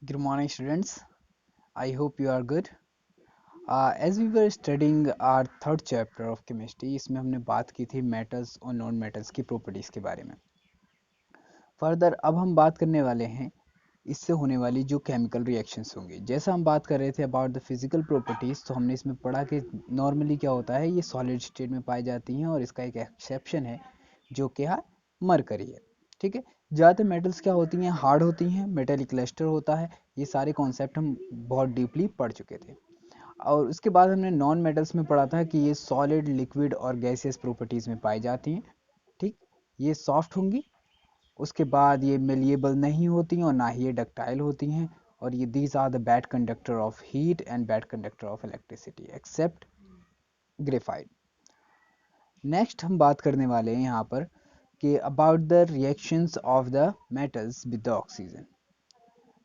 Good morning, students. I hope you are good. As we were studying our third chapter of chemistry, इसमें हमने बात की थी metals और नॉन मेटल्स की प्रॉपर्टीज के बारे में. फर्दर अब हम बात करने वाले हैं इससे होने वाली जो केमिकल रिएक्शंस होंगी. जैसा हम बात कर रहे थे अबाउट द फिजिकल प्रॉपर्टीज, तो हमने इसमें पढ़ा कि नॉर्मली क्या होता है, ये सॉलिड स्टेट में पाई जाती हैं और इसका एक एक्सेप्शन है जो कि है मरकरी है. ठीक है. ज़्यादातर मेटल्स क्या होती हैं, हार्ड होती हैं, मेटेलिक क्लस्टर होता है. ये सारे कॉन्सेप्ट हम बहुत डीपली पढ़ चुके थे. और उसके बाद हमने नॉन मेटल्स में पढ़ा था कि ये सॉलिड, लिक्विड और गैसियस प्रॉपर्टीज में पाई जाती हैं. ठीक. ये सॉफ्ट होंगी. उसके बाद ये मेलिएबल नहीं होती हैं और ना ही ये डक्टाइल होती हैं. और ये these are the bad conductor of heat and bad conductor of electricity except graphite. Next हम बात करने वाले हैं यहाँ पर कि about the reactions of the metals with the oxygen.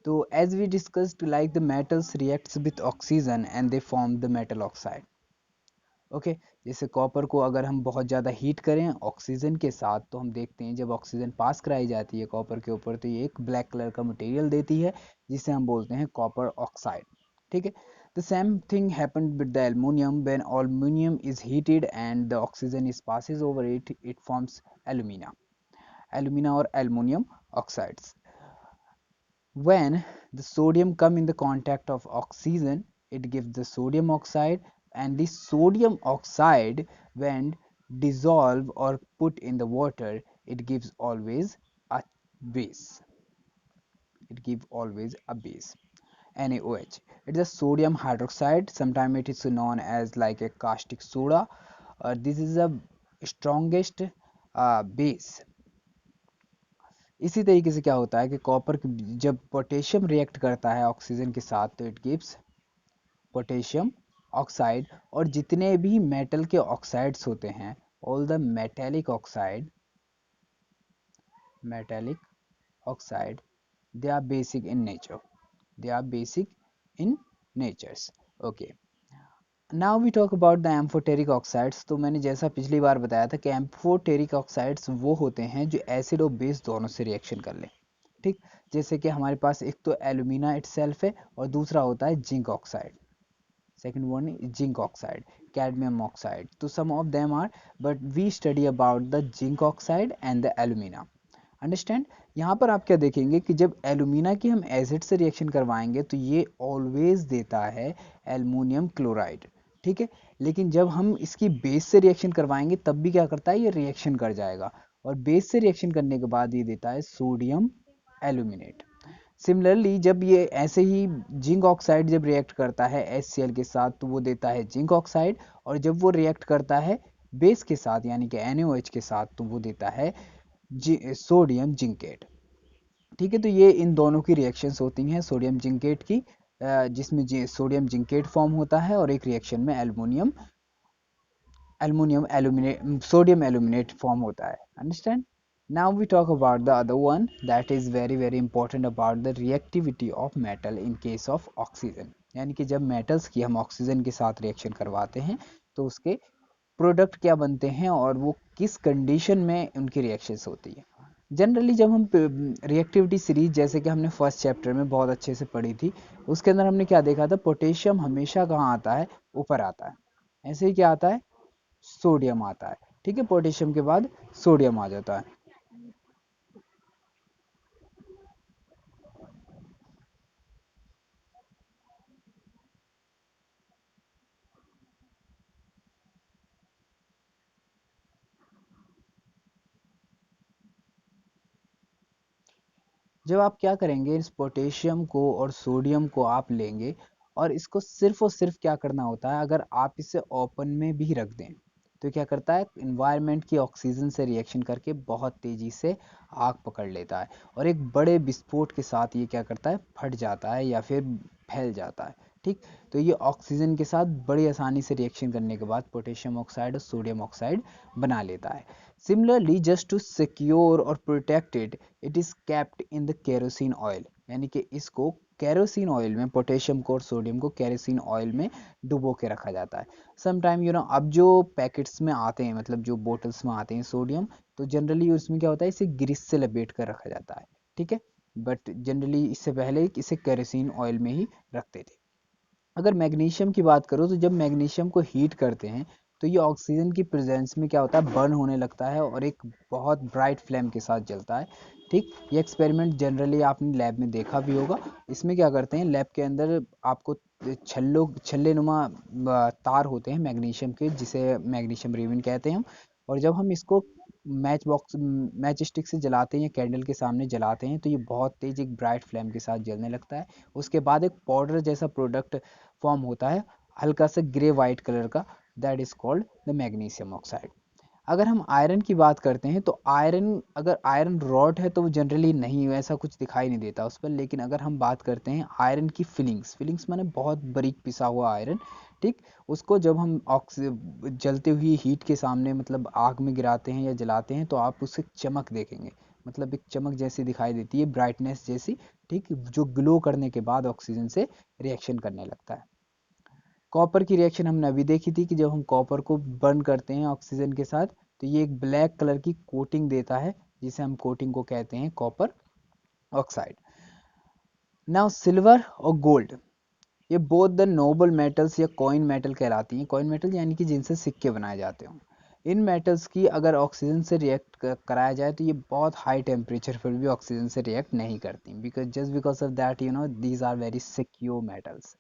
तो as we discussed, like the metals reacts with oxygen and they form the metal oxide. Okay. जैसे कॉपर को अगर हम बहुत ज़्यादा हीट करें ऑक्सीजन के साथ, तो हम देखते हैं जब ऑक्सीजन पास कराई जाती है कॉपर के ऊपर, तो ये एक ब्लैक कलर का मटेरियल देती है जिसे हम बोलते हैं कॉपर ऑक्साइड. ठीक है. The same thing happened with the aluminium. When aluminium is heated and the oxygen is passes over it, it forms alumina. Alumina और aluminium oxides. When the sodium come in the contact of oxygen, it gives the sodium oxide, and the sodium oxide when dissolve or put in the water, it gives always a base. It gives always a base. NaOH. It is a sodium hydroxide. Sometimes it is known as like a caustic soda. This is the strongest base. इसी तरीके से क्या होता है कि copper जब potassium react करता है ऑक्सीजन के साथ, तो इट गिव्स पोटेशियम ऑक्साइड. और जितने भी मेटल के ऑक्साइड्स होते हैं, all the metallic oxide, they are basic in nature. They are basic in natures. Okay. Now we talk about the amphoteric oxides. तो मैंने जैसा पिछली बार बताया था कि एम्फोटेरिक ऑक्साइड्स वो होते हैं जो एसिड और बेस दोनों से रिएक्शन कर लें. ठीक. जैसे कि हमारे पास एक तो एल्यूमिना इटसेल्फ है और दूसरा होता है zinc oxide. Second one is zinc oxide, cadmium oxide. तो some of them are, but we study about the zinc oxide and the alumina. Understand. यहाँ पर आप क्या देखेंगे कि जब एल्यूमिना की हम एसिड से रिएक्शन करवाएंगे तो ये ऑलवेज देता है एल्युमिनियम क्लोराइड. ठीक है. लेकिन जब हम इसकी बेस से रिएक्शन करवाएंगे तब भी क्या करता है, ये रिएक्शन कर जाएगा और बेस से रिएक्शन करने के बाद ये देता है सोडियम एल्यूमिनेट. सिमिलरली जब ये ऐसे ही जिंक ऑक्साइड जब रिएक्ट करता है HCl के साथ, तो वो देता है जिंक ऑक्साइड. और जब वो रिएक्ट करता है बेस के साथ यानी कि NaOH के साथ, तो वो देता है सोडियम जिंकेट. ठीक है. तो ये इन दोनों की रिएक्शंस होती हैं सोडियम जिंकेट की, जिसमें सोडियम जिंकेट फॉर्म होता है और एक रिएक्शन में aluminium aluminium aluminate sodium aluminate form होता है. Understand. Now we talk about the other one that is very very important about the reactivity of metal in case of oxygen. यानी कि जब मेटल्स की हम ऑक्सीजन के साथ रिएक्शन करवाते हैं तो उसके प्रोडक्ट क्या बनते हैं और वो किस कंडीशन में उनकी रिएक्शंस होती है. जनरली जब हम रिएक्टिविटी सीरीज जैसे कि हमने फर्स्ट चैप्टर में बहुत अच्छे से पढ़ी थी, उसके अंदर हमने क्या देखा था, पोटेशियम हमेशा कहाँ आता है, ऊपर आता है. ऐसे ही क्या आता है, सोडियम आता है. ठीक है. पोटेशियम के बाद सोडियम आ जाता है. जब आप क्या करेंगे, इस पोटेशियम को और सोडियम को आप लेंगे और इसको सिर्फ और सिर्फ क्या करना होता है, अगर आप इसे ओपन में भी रख दें तो क्या करता है, इन्वायरमेंट की ऑक्सीजन से रिएक्शन करके बहुत तेज़ी से आग पकड़ लेता है और एक बड़े विस्फोट के साथ ये क्या करता है, फट जाता है या फिर फैल जाता है. ठीक. तो ये ऑक्सीजन के साथ बड़ी आसानी से रिएक्शन करने के बाद पोटेशियम ऑक्साइड और सोडियम ऑक्साइड बना लेता है. सिमिलरली जस्ट टू सिक्योर और protected, it is kept in the kerosene oil. यानी कि इसको केरोसिन ऑयल में, पोटेशियम को और सोडियम को केरोसिन ऑयल में डुबो के रखा जाता है. सम टाइम अब जो पैकेट्स में आते हैं, मतलब जो बोतल्स में आते हैं सोडियम, तो जनरली उसमें क्या होता है, इसे ग्रीस से लपेट कर रखा जाता है. ठीक है. बट जनरली इससे पहले इसे केरोसिन ऑयल में ही रखते थे। अगर मैग्नीशियम की बात करो तो जब मैग्नीशियम को हीट करते हैं तो ये ऑक्सीजन की प्रेजेंस में क्या होता है, बर्न होने लगता है और एक बहुत ब्राइट फ्लेम के साथ जलता है। ठीक, ये एक्सपेरिमेंट जनरली आपने लैब में देखा भी होगा। इसमें क्या करते हैं, लैब के अंदर आपको छल्ले नुमा तार होते हैं मैग्नीशियम के, जिसे मैग्नीशियम रेविन कहते हैं हम। और जब हम इसको मैच स्टिक से जलाते हैं या कैंडल के सामने जलाते हैं तो ये बहुत तेज एक ब्राइट फ्लेम के साथ जलने लगता है। उसके बाद एक पाउडर जैसा प्रोडक्ट फॉर्म होता है, हल्का सा ग्रे वाइट कलर का, that is called the magnesium oxide. अगर हम आयरन की बात करते हैं तो आयरन, अगर आयरन रॉड है तो वो जनरली नहीं वैसा कुछ दिखाई नहीं देता उस पर। लेकिन अगर हम बात करते हैं आयरन की फिलिंग्स, फिलिंग्स माने बहुत बारीक पिसा हुआ आयरन। ठीक, उसको जब हम जलते हुए हीट के सामने मतलब आग में गिराते हैं या जलाते हैं तो आप उससे चमक देखेंगे, मतलब एक चमक जैसी दिखाई देती है, ब्राइटनेस जैसी। ठीक, जो ग्लो करने के बाद ऑक्सीजन से रिएक्शन करने लगता है। कॉपर की रिएक्शन हमने अभी देखी थी कि जब हम कॉपर को बर्न करते हैं ऑक्सीजन के साथ तो ये एक ब्लैक कलर की कोटिंग देता है, जिसे हम कोटिंग को कहते हैं कॉपर ऑक्साइड। नाउ सिल्वर और गोल्ड, ये बोथ द नोबल मेटल्स या कॉइन मेटल कहलाती हैं। कॉइन मेटल यानी कि जिनसे सिक्के बनाए जाते हों। इन मेटल्स की अगर ऑक्सीजन से रिएक्ट कराया जाए तो ये बहुत हाई टेम्परेचर पर भी ऑक्सीजन से रिएक्ट नहीं करती, because of that these are very secure metals.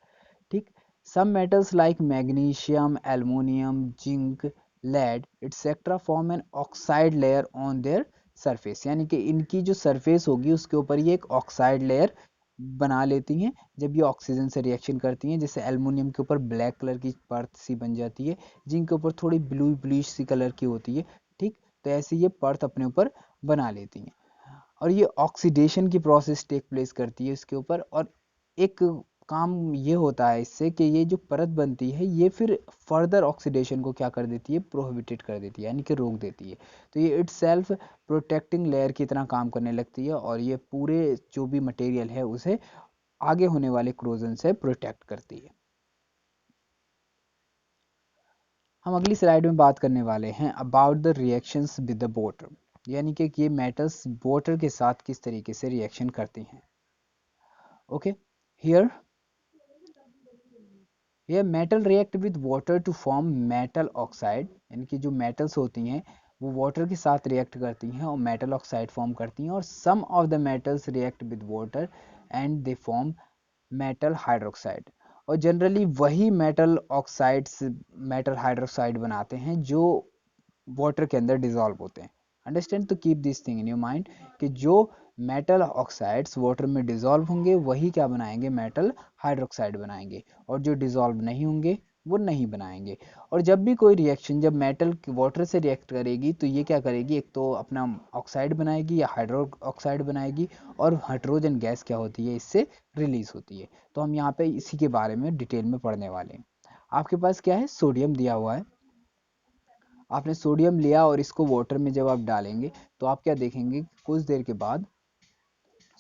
ठीक, some metals like magnesium, aluminum, zinc, lead etc form an oxide layer on their surface, यानी कि इनकी जो सरफेस होगी उसके ऊपर ये एक ऑक्साइड लेयर बना लेती हैं जब ये ऑक्सीजन से रिएक्शन करती हैं। जैसे एल्युमिनियम के ऊपर ब्लैक कलर की परत सी बन जाती है, जिंक के ऊपर थोड़ी ब्लू ब्लूइश सी कलर की होती है। ठीक, तो ऐसे ये परत अपने ऊपर बना लेती हैं और ये ऑक्सीडेशन की प्रोसेस टेक प्लेस करती है इसके ऊपर। और एक काम ये होता है इससे कि ये जो परत बनती है ये फिर फर्दर ऑक्सीडेशन को क्या कर देती है, प्रोहिबिटेड कर देती है, यानी कि रोक देती है। तो ये इट सेल्फ प्रोटेक्टिंग लेयर की तरह काम करने लगती है और ये पूरे जो भी मटेरियल है उसे आगे होने वाले क्रोजन से प्रोटेक्ट करती है। हम अगली स्लाइड में बात करने वाले हैं about the reactions with the water, यानी कि ये मेटल्स वाटर के साथ किस तरीके से रिएक्शन करती हैं। ओके, हियर ये metal react with water to form metal oxide, यानी कि जो मेटल्स होती हैं वो वाटर के साथ रिएक्ट करती हैं और मेटल ऑक्साइड फॉर्म करती हैं। और some of the metals react with water and they form metal hydroxide. और जनरली वही मेटल ऑक्साइड्स मेटल हाइड्रोक्साइड बनाते हैं जो वाटर के अंदर डिजॉल्व होते हैं। अंडरस्टैंड, तो keep this thing in your mind कि जो मेटल ऑक्साइड्स वाटर में डिजॉल्व होंगे वही क्या बनाएंगे, मेटल हाइड्रोक्साइड बनाएंगे। और जो डिजॉल्व नहीं होंगे वो नहीं बनाएंगे। और जब भी कोई रिएक्शन जब मेटल वाटर से रिएक्ट करेगी तो ये क्या करेगी, एक तो अपना ऑक्साइड बनाएगी या हाइड्रो ऑक्साइड बनाएगी और हाइड्रोजन गैस क्या होती है इससे रिलीज होती है। तो हम यहाँ पे इसी के बारे में डिटेल में पढ़ने वाले हैं। आपके पास क्या है, सोडियम दिया हुआ है। आपने सोडियम लिया और इसको वाटर में जब आप डालेंगे तो आप क्या देखेंगे, कुछ देर के बाद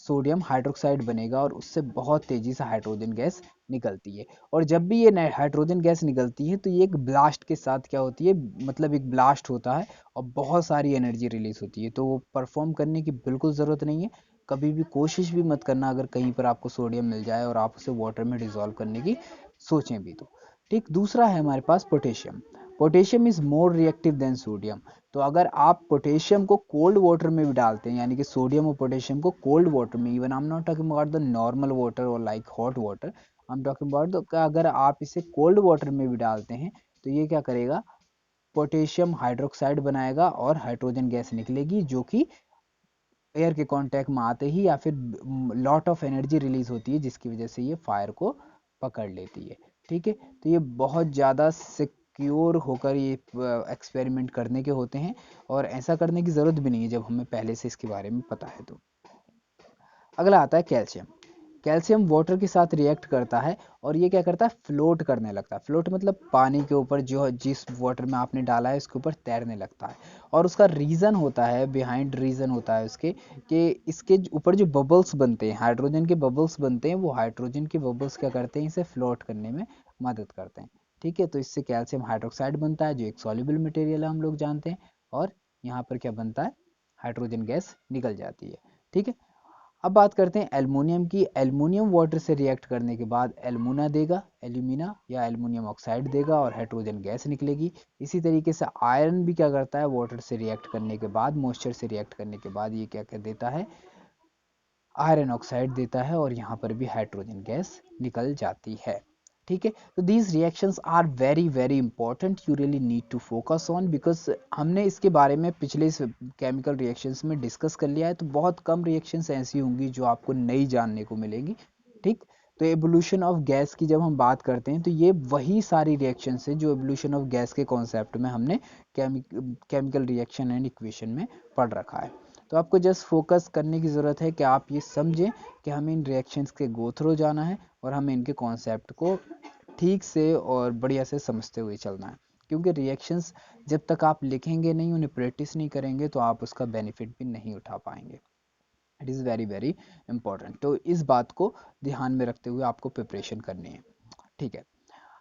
सोडियम हाइड्रोक्साइड बनेगा और उससे बहुत तेजी से हाइड्रोजन गैस निकलती है। और जब भी ये हाइड्रोजन गैस निकलती है तो ये एक ब्लास्ट के साथ क्या होती है, मतलब एक ब्लास्ट होता है और बहुत सारी एनर्जी रिलीज होती है। तो वो परफॉर्म करने की बिल्कुल ज़रूरत नहीं है, कभी भी कोशिश भी मत करना अगर कहीं पर आपको सोडियम मिल जाए और आप उसे वाटर में डिजोल्व करने की सोचें भी तो। ठीक, दूसरा है हमारे पास potassium. Potassium is more reactive than sodium. तो अगर आप पोटेशियम को कोल्ड वाटर में भी डालते हैं, यानी कि सोडियम और पोटेशियम को कोल्ड वाटर में, even I am not talking about the normal water और like hot water, I am talking about the, अगर आप इसे कोल्ड वाटर में भी डालते हैं तो ये क्या करेगा, पोटेशियम हाइड्रोक्साइड बनाएगा और हाइड्रोजन गैस निकलेगी जो कि एयर के कांटेक्ट में आते ही या फिर लॉट ऑफ एनर्जी रिलीज होती है जिसकी वजह से ये फायर को पकड़ लेती है। ठीक है, तो ये बहुत ज़्यादा सिक्योर होकर ये एक्सपेरिमेंट करने के होते हैं और ऐसा करने की ज़रूरत भी नहीं है जब हमें पहले से इसके बारे में पता है तो। अगला आता है कैल्शियम। कैल्शियम वाटर के साथ रिएक्ट करता है और ये क्या करता है, फ्लोट करने लगता है। फ्लोट मतलब पानी के ऊपर, जो जिस वाटर में आपने डाला है उसके ऊपर तैरने लगता है। और उसका रीज़न होता है, बिहाइंड रीज़न होता है उसके, कि इसके ऊपर जो बबल्स बनते हैं, हाइड्रोजन के बबल्स बनते हैं, वो हाइड्रोजन के बबल्स क्या करते हैं, इसे फ्लोट करने में मदद करते हैं। ठीक है, तो इससे कैल्शियम हाइड्रोक्साइड बनता है जो एक सॉल्युबल मटेरियल है, हम लोग जानते हैं। और यहाँ पर क्या बनता है, हाइड्रोजन गैस निकल जाती है। ठीक है, अब बात करते हैं एल्युमिनियम की। एल्युमिनियम वाटर से रिएक्ट करने के बाद एल्यूमिना देगा, एल्यूमिना या एल्युमिनियम ऑक्साइड देगा और हाइड्रोजन गैस निकलेगी। इसी तरीके से आयरन भी क्या करता है, वाटर से रिएक्ट करने के बाद, मॉइस्चर से रिएक्ट करने के बाद ये क्या कर देता है, आयरन ऑक्साइड देता है और यहाँ पर भी हाइड्रोजन गैस निकल जाती है। ठीक है, तो these reactions are very very important, you really need to focus on, because हमने इसके बारे में पिछले केमिकल रिएक्शंस में डिस्कस कर लिया है। तो बहुत कम रिएक्शंस ऐसी होंगी जो आपको नई जानने को मिलेगी। ठीक, तो एवोल्यूशन ऑफ गैस की जब हम बात करते हैं तो ये वही सारी रिएक्शंस है जो एवोल्यूशन ऑफ गैस के कॉन्सेप्ट में हमने केमिकल रिएक्शन एंड इक्वेशन में पढ़ रखा है। तो आपको जस्ट फोकस करने की ज़रूरत है कि आप ये समझें कि हमें इन रिएक्शंस के गो थ्रू जाना है और हमें इनके कॉन्सेप्ट को ठीक से और बढ़िया से समझते हुए चलना है। क्योंकि रिएक्शंस जब तक आप लिखेंगे नहीं, उन्हें प्रैक्टिस नहीं करेंगे, तो आप उसका बेनिफिट भी नहीं उठा पाएंगे। It is very very important. तो इस बात को ध्यान में रखते हुए आपको प्रिपरेशन करनी है। ठीक है,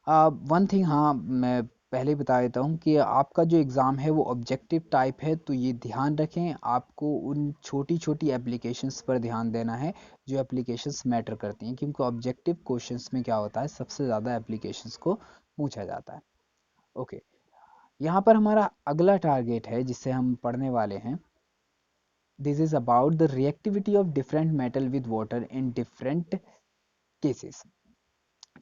वन थिंग, हाँ मैं पहले ही बता देता हूँ कि आपका जो एग्ज़ाम है वो ऑब्जेक्टिव टाइप है, तो ये ध्यान रखें, आपको उन छोटी छोटी एप्लीकेशंस पर ध्यान देना है जो एप्लीकेशंस मैटर करती हैं, क्योंकि ऑब्जेक्टिव क्वेश्चंस में क्या होता है, सबसे ज़्यादा एप्लीकेशंस को पूछा जाता है। ओके, यहाँ पर हमारा अगला टारगेट है जिससे हम पढ़ने वाले हैं। This is about the reactivity of different metal with water in different cases.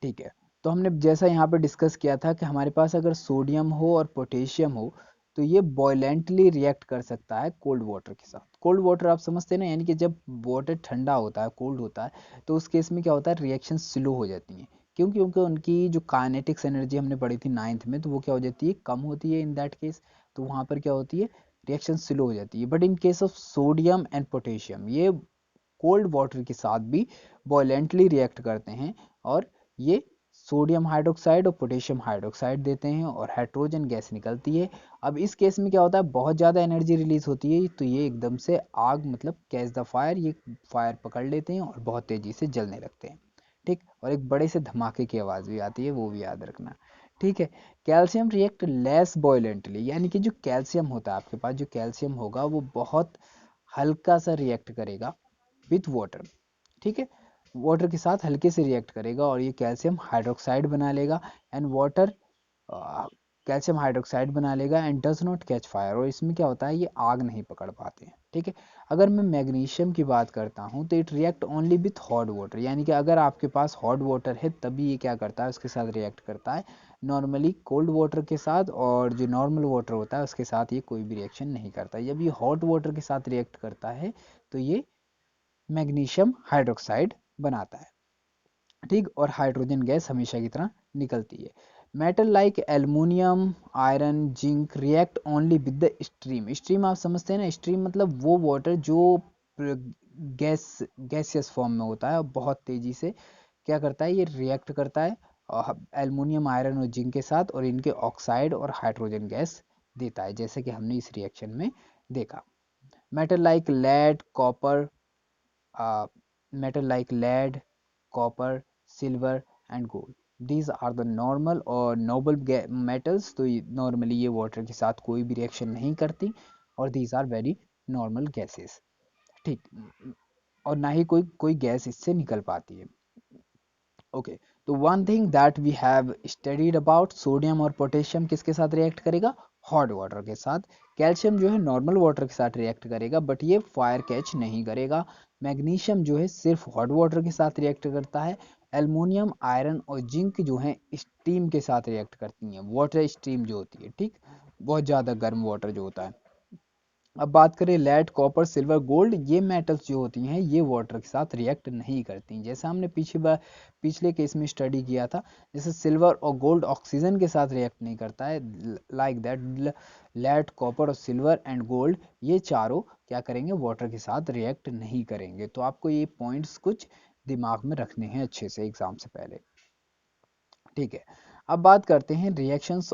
ठीक है, तो हमने जैसा यहाँ पर डिस्कस किया था कि हमारे पास अगर सोडियम हो और पोटेशियम हो तो ये बॉयलेंटली रिएक्ट कर सकता है कोल्ड वाटर के साथ। कोल्ड वाटर आप समझते हैं ना, यानी कि जब वाटर ठंडा होता है, कोल्ड होता है, तो उस केस में क्या होता है, रिएक्शन स्लो हो जाती हैं। क्यों? क्योंकि उनकी जो काइनेटिक्स एनर्जी हमने पढ़ी थी नाइन्थ में, तो वो क्या हो जाती है, कम होती है इन दैट केस। तो वहाँ पर क्या होती है, रिएक्शन स्लो हो जाती है। But in case of sodium and potassium, ये कोल्ड वाटर के साथ भी वॉलेंटली रिएक्ट करते हैं और ये सोडियम हाइड्रोक्साइड और पोटेशियम हाइड्रोक्साइड देते हैं और हाइड्रोजन गैस निकलती है। अब इस केस में क्या होता है, बहुत ज़्यादा एनर्जी रिलीज होती है, तो ये एकदम से आग, मतलब कैच द फायर, ये फायर पकड़ लेते हैं और बहुत तेज़ी से जलने लगते हैं। ठीक, और एक बड़े से धमाके की आवाज़ भी आती है, वो भी याद रखना। ठीक है, कैल्शियम रिएक्ट लेस बॉयलेंटली, यानी कि जो कैल्शियम होता है आपके पास, जो कैल्शियम होगा वो बहुत हल्का सा रिएक्ट करेगा विथ वाटर। ठीक है, वाटर के साथ हल्के से रिएक्ट करेगा और ये कैल्शियम हाइड्रोक्साइड बना लेगा एंड वाटर कैल्शियम हाइड्रोक्साइड बना लेगा and does not catch fire, और इसमें क्या होता है, ये आग नहीं पकड़ पाते हैं। ठीक है, अगर मैं मैग्नीशियम की बात करता हूँ तो it react only with hot water, यानी कि अगर आपके पास हॉट वाटर है तभी ये क्या करता है, उसके साथ रिएक्ट करता है। नॉर्मली कोल्ड वाटर के साथ और जो नॉर्मल वाटर होता है उसके साथ ये कोई भी रिएक्शन नहीं करता। जब ये हॉट वाटर के साथ रिएक्ट करता है तो ये मैग्नीशियम हाइड्रोक्साइड बनाता है। ठीक, और हाइड्रोजन गैस हमेशा की तरह निकलती है। Metal like aluminium, iron, zinc react only with the stream. Stream आप समझते हैं ना, स्ट्रीम मतलब वो वाटर जो गैसियस फॉर्म में होता है और बहुत तेजी से क्या करता है, ये रिएक्ट करता है एल्युमिनियम, आयरन और जिंक के साथ, और इनके ऑक्साइड और हाइड्रोजन गैस देता है, जैसे कि हमने इस रिएक्शन में देखा। Metal like lead, copper, metal like lead, copper, silver and gold. These are the normal और noble metals, तो नॉर्मली ये वाटर के साथ कोई भी रिएक्शन नहीं करती और these are very normal gases। ठीक, और ना ही कोई कोई गैस इससे निकल पाती है। ओके, तो one thing that we have studied about, sodium और पोटेशियम किसके साथ रिएक्ट करेगा, हॉट वाटर के साथ। कैल्शियम जो है नॉर्मल वाटर के साथ रिएक्ट करेगा बट ये फायर कैच नहीं करेगा। मैग्नीशियम जो है सिर्फ हॉट वाटर के साथ रिएक्ट करता है। एल्युमिनियम, आयरन और जिंक जो है स्टीम के साथ रिएक्ट करती हैं, वाटर स्टीम जो होती है। ठीक, बहुत ज़्यादा गर्म वाटर जो होता है। अब बात करें लेड, कॉपर, सिल्वर, गोल्ड, ये मेटल्स जो होती हैं ये वाटर के साथ रिएक्ट नहीं करती। जैसे हमने पिछले केस में स्टडी किया था, जैसे सिल्वर और गोल्ड ऑक्सीजन के साथ रिएक्ट नहीं करता है, लाइक दैट लेड, कॉपर और सिल्वर एंड गोल्ड ये चारों क्या करेंगे, वाटर के साथ रिएक्ट नहीं करेंगे। तो आपको ये पॉइंट्स कुछ दिमाग में रखने हैं अच्छे से एग्जाम से पहले। ठीक है, अब बात करते हैं रिएक्शंस